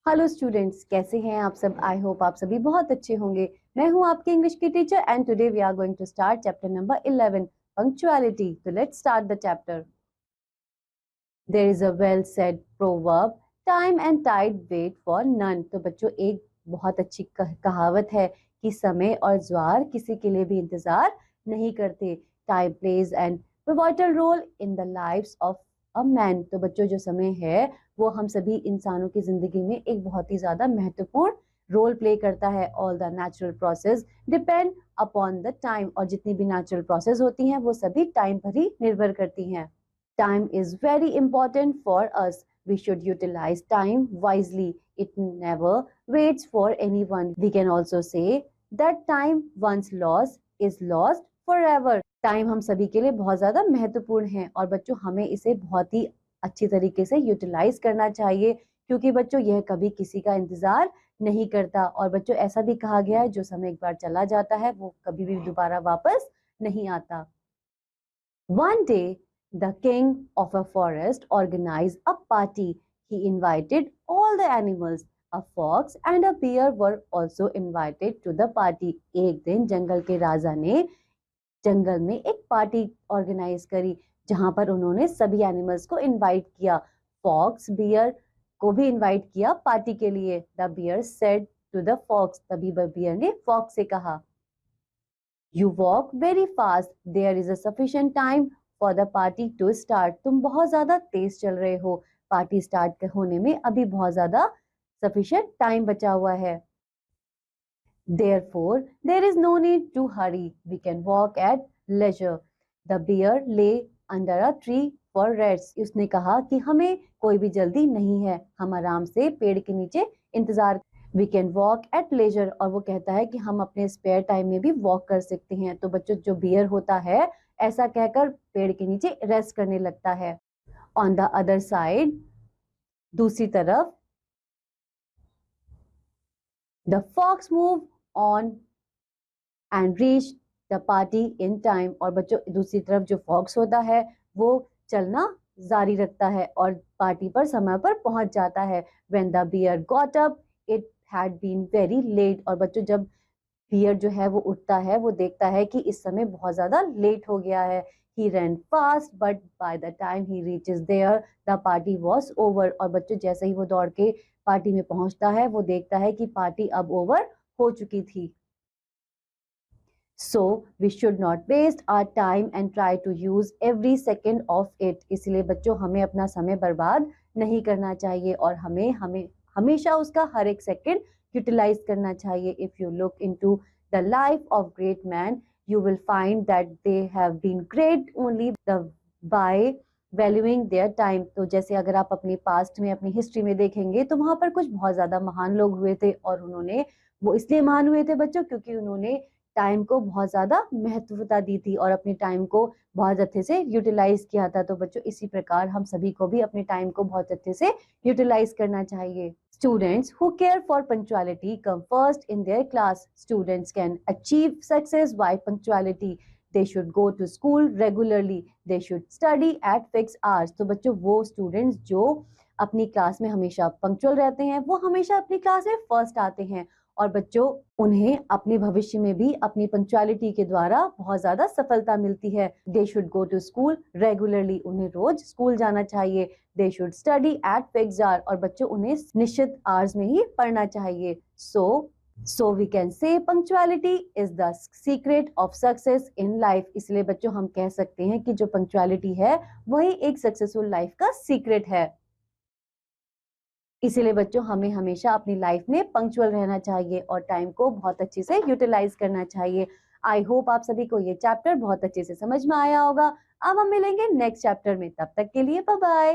Hello students, कैसे हैं आप सब। आई होप आप सभी बहुत अच्छे होंगे। मैं हूं आपकी इंग्लिश की teacher and today we are going to start chapter number 11 punctuality. तो let's start the chapter. There is a well said proverb, time and tide wait for none. तो बच्चों, एक बहुत अच्छी कहावत है कि समय और ज्वार किसी के लिए भी इंतजार नहीं करते। Time plays and pivotal role in the lives of a man. तो बच्चों, जो समय है वो हम सभी इंसानों की जिंदगी में एक बहुत ही ज्यादा महत्वपूर्ण रोल प्ले करता है। All the natural process depend upon the time. और जितनी भी नेचुरल प्रोसेस होती हैं वो सभी टाइम पर ही निर्भर करती हैं। Time is very important for us. We should utilize time wisely. It never waits for anyone. We can also say that time once lost is lost forever. Time हम सभी के लिए बहुत ज्यादा महत्वपूर्ण है और बच्चों, हमें इसे बहुत ही अच्छी तरीके से यूटिलाइज करना चाहिए, क्योंकि बच्चों यह कभी किसी का इंतजार नहीं करता। और बच्चों, ऐसा भी कहा गया है जो समय एक बार चला जाता है वो कभी भी दोबारा वापस नहीं आता। One day, the king of a forest organized a party. He invited all the animals. A fox and a bear were also invited to the party. एक दिन जंगल के राजा ने जंगल में एक पार्टी ऑर्गेनाइज करी, जहां पर उन्होंने सभी एनिमल्स को इनवाइट किया। फॉक्स बियर को भी इनवाइट किया पार्टी के लिए। The bear said to the fox, तभी बियर ने फॉक्स से कहा, You walk very fast. There is a sufficient time for the party to start. तुम बहुत ज्यादा तेज चल रहे हो, पार्टी स्टार्ट होने में अभी बहुत ज्यादा sufficient time बचा हुआ है। Therefore, there is no need to hurry. We can walk at leisure. The bear lay under a tree for rest. उसने कहा कि हमें कोई भी जल्दी नहीं है, हम आराम से पेड़ के नीचे इंतजार। We can walk at leisure, और वो कहता है कि हम अपने स्पेयर टाइम में भी वॉक कर सकते हैं। तो बच्चों, जो बियर होता है ऐसा कहकर पेड़ के नीचे रेस्ट करने लगता है। ऑन द अदर साइड, दूसरी तरफ, the fox move on and reach the party in time. और बच्चों, दूसरी तरफ जो फॉक्स होता है वो चलना जारी रखता है और पार्टी पर समय पर पहुंच जाता है। When the bear got up it had been very late. और बच्चों, जब बियर जो है वो उठता है वो देखता है कि इस समय बहुत ज्यादा लेट हो गया है। He ran fast, but by the time he reaches there, the party was over. और बच्चों, जैसे ही वो दौड़ के पार्टी में पहुंचता है वो देखता है कि पार्टी अब ओवर हो चुकी थी। So we should not waste our time and try to use every second of it. इसलिए बच्चों, हमें अपना समय बर्बाद नहीं करना चाहिए और हमें हमें हमेशा उसका हर एक सेकंड यूटिलाइज करना चाहिए। If you look into the life of great man, you will find that they have been great only by valuing their time. तो जैसे अगर आप अपने पास्ट में, अपनी हिस्ट्री में देखेंगे तो वहां पर कुछ बहुत ज्यादा महान लोग हुए थे, और उन्होंने वो इसलिए महान हुए थे बच्चों क्योंकि उन्होंने टाइम को बहुत ज्यादा महत्वता दी थी और अपने टाइम को बहुत अच्छे से यूटिलाइज किया था। तो बच्चों, इसी प्रकार हम सभी को भी अपने टाइम को बहुत अच्छे से यूटिलाइज करना चाहिए। Students who care for punctuality come first in their class. Students can achieve success by punctuality. They should go to school regularly. They should study at fixed hours. तो बच्चों, वो स्टूडेंट्स जो अपनी क्लास में हमेशा punctual रहते हैं वो हमेशा अपनी क्लास में फर्स्ट आते हैं। और बच्चों, उन्हें अपने भविष्य में भी अपनी पंक्चुअलिटी के द्वारा बहुत ज्यादा सफलता मिलती है। They should go to school regularly, उन्हें रोज स्कूल जाना चाहिए। They should study at fixed hour, और बच्चों उन्हें निश्चित आवर्स में ही पढ़ना चाहिए। So we can say punctuality is the secret of success in life. इसलिए बच्चों, हम कह सकते हैं कि जो पंक्चुअलिटी है वही एक सक्सेसफुल लाइफ का सीक्रेट है। इसीलिए बच्चों, हमें हमेशा अपनी लाइफ में पंक्चुअल रहना चाहिए और टाइम को बहुत अच्छे से यूटिलाइज करना चाहिए। आई होप आप सभी को ये चैप्टर बहुत अच्छे से समझ में आया होगा। अब हम मिलेंगे नेक्स्ट चैप्टर में, तब तक के लिए बाय बाय।